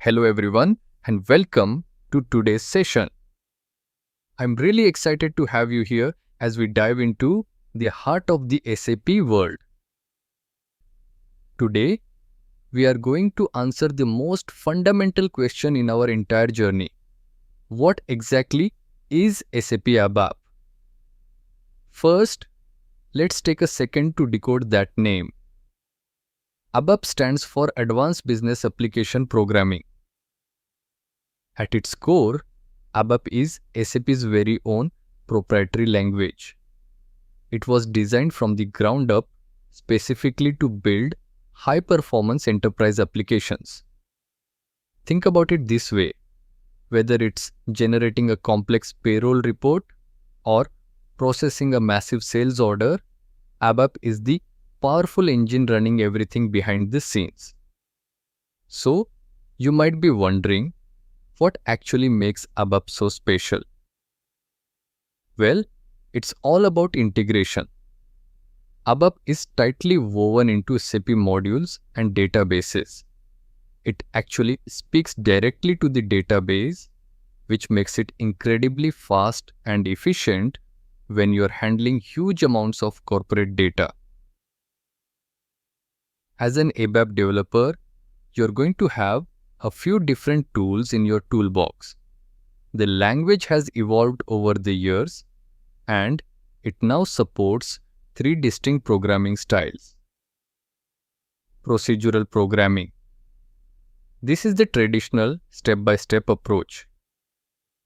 Hello everyone and welcome to today's session. I'm really excited to have you here as we dive into the heart of the SAP world. Today, we are going to answer the most fundamental question in our entire journey. What exactly is SAP ABAP? First, let's take a second to decode that name. ABAP stands for Advanced Business Application Programming. At its core, ABAP is SAP's very own proprietary language. It was designed from the ground up specifically to build high-performance enterprise applications. Think about it this way, whether it's generating a complex payroll report or processing a massive sales order, ABAP is the powerful engine running everything behind the scenes. So, you might be wondering, what actually makes ABAP so special? Well, it's all about integration. ABAP is tightly woven into SAP modules and databases. It actually speaks directly to the database, which makes it incredibly fast and efficient when you're handling huge amounts of corporate data. As an ABAP developer, you're going to have a few different tools in your toolbox. The language has evolved over the years, and it now supports 3 distinct programming styles. Procedural programming. This is the traditional step-by-step approach.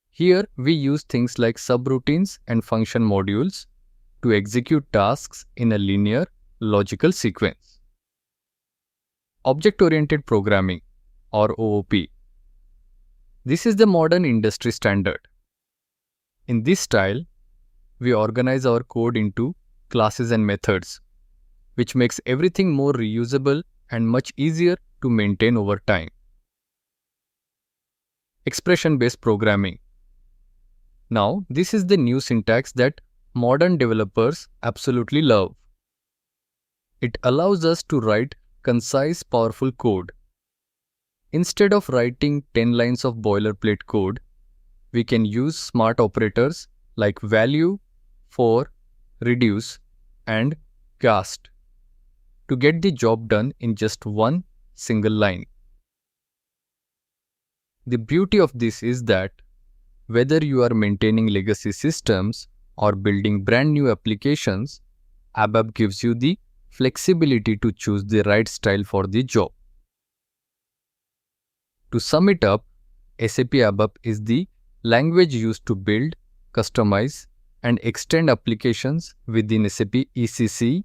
Here, we use things like subroutines and function modules to execute tasks in a linear, logical sequence. Object-oriented programming, or OOP. This is the modern industry standard. In this style, we organize our code into classes and methods, which makes everything more reusable and much easier to maintain over time. Expression-based programming. Now, this is the new syntax that modern developers absolutely love. It allows us to write concise, powerful code. Instead of writing 10 lines of boilerplate code, we can use smart operators like value, for, reduce, and cast to get the job done in just one single line. The beauty of this is that whether you are maintaining legacy systems or building brand new applications, ABAP gives you the flexibility to choose the right style for the job. To sum it up, SAP ABAP is the language used to build, customize, and extend applications within SAP ECC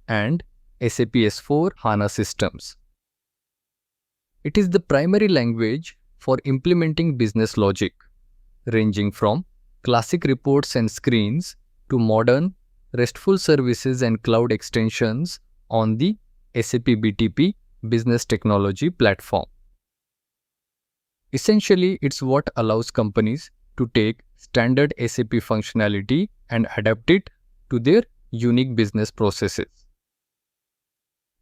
and SAP S4 HANA systems. It is the primary language for implementing business logic, ranging from classic reports and screens to modern RESTful services and cloud extensions on the SAP BTP Business Technology platform. Essentially, it's what allows companies to take standard SAP functionality and adapt it to their unique business processes.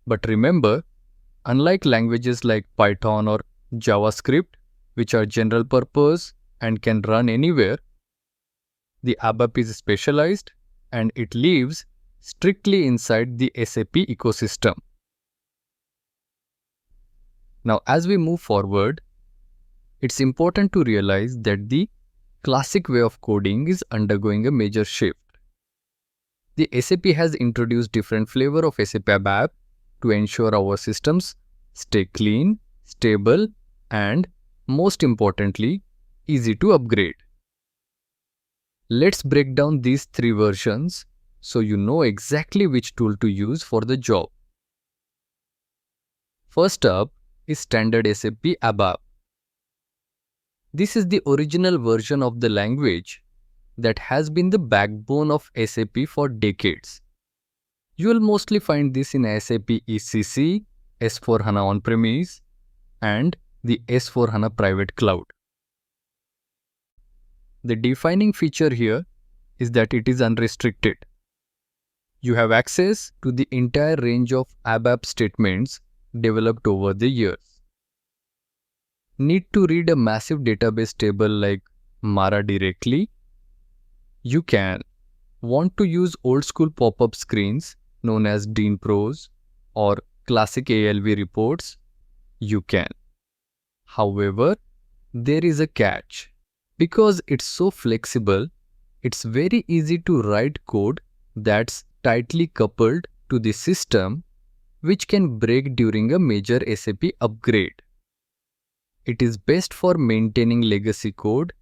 But remember, unlike languages like Python or JavaScript, which are general purpose and can run anywhere, the ABAP is specialized and it lives strictly inside the SAP ecosystem. Now, as we move forward, it's important to realize that the classic way of coding is undergoing a major shift. The SAP has introduced different flavor of SAP ABAP to ensure our systems stay clean, stable, and most importantly, easy to upgrade. Let's break down these 3 versions so you know exactly which tool to use for the job. First up is standard SAP ABAP. This is the original version of the language that has been the backbone of SAP for decades. You will mostly find this in SAP ECC, S4 HANA on-premise, and the S4 HANA private cloud. The defining feature here is that it is unrestricted. You have access to the entire range of ABAP statements developed over the years. Need to read a massive database table like Mara directly? You can. Want to use old school pop-up screens known as Dean Pros or classic ALV reports? You can. However, there is a catch. Because it's so flexible, it's very easy to write code that's tightly coupled to the system, which can break during a major SAP upgrade. It is best for maintaining legacy code,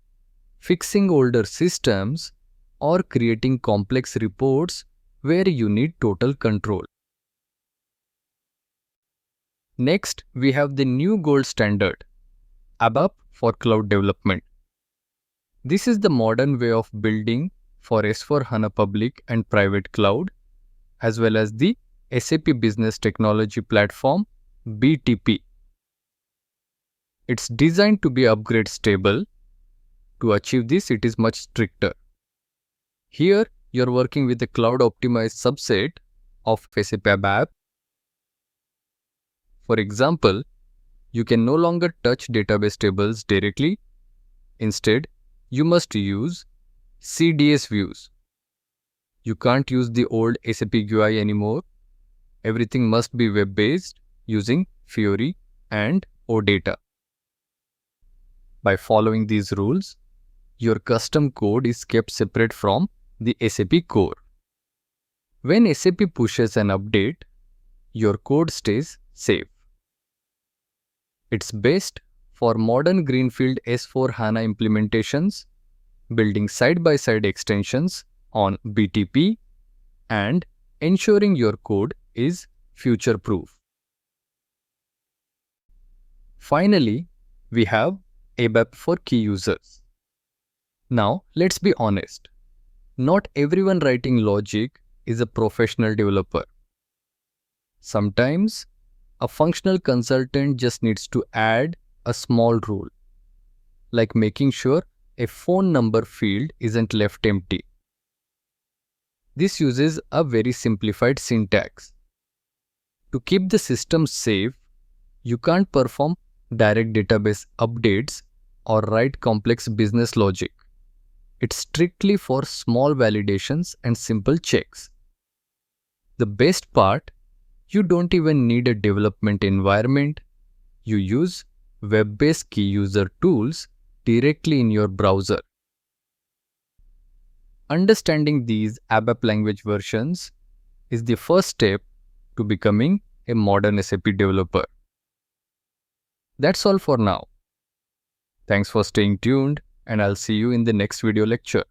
fixing older systems, or creating complex reports where you need total control. Next, we have the new gold standard, ABAP for cloud development. This is the modern way of building for S/4HANA public and private cloud, as well as the SAP Business Technology Platform (BTP). It's designed to be upgrade stable. To achieve this, it is much stricter. Here, you're working with a cloud-optimized subset of SAP ABAP. For example, you can no longer touch database tables directly. Instead, you must use CDS views. You can't use the old SAP GUI anymore. Everything must be web-based using Fiori and OData. By following these rules, your custom code is kept separate from the SAP core. When SAP pushes an update, your code stays safe. It's best for modern greenfield S/4HANA implementations, building side-by-side extensions on BTP, and ensuring your code is future-proof. Finally, we have ABAP for key users. Now, let's be honest. Not everyone writing logic is a professional developer. Sometimes, a functional consultant just needs to add a small rule, like making sure a phone number field isn't left empty. This uses a very simplified syntax. To keep the system safe, you can't perform direct database updates or write complex business logic. It's strictly for small validations and simple checks. The best part, you don't even need a development environment. You use web-based key user tools directly in your browser. Understanding these ABAP language versions is the first step to becoming a modern SAP developer. That's all for now. Thanks for staying tuned, and I'll see you in the next video lecture.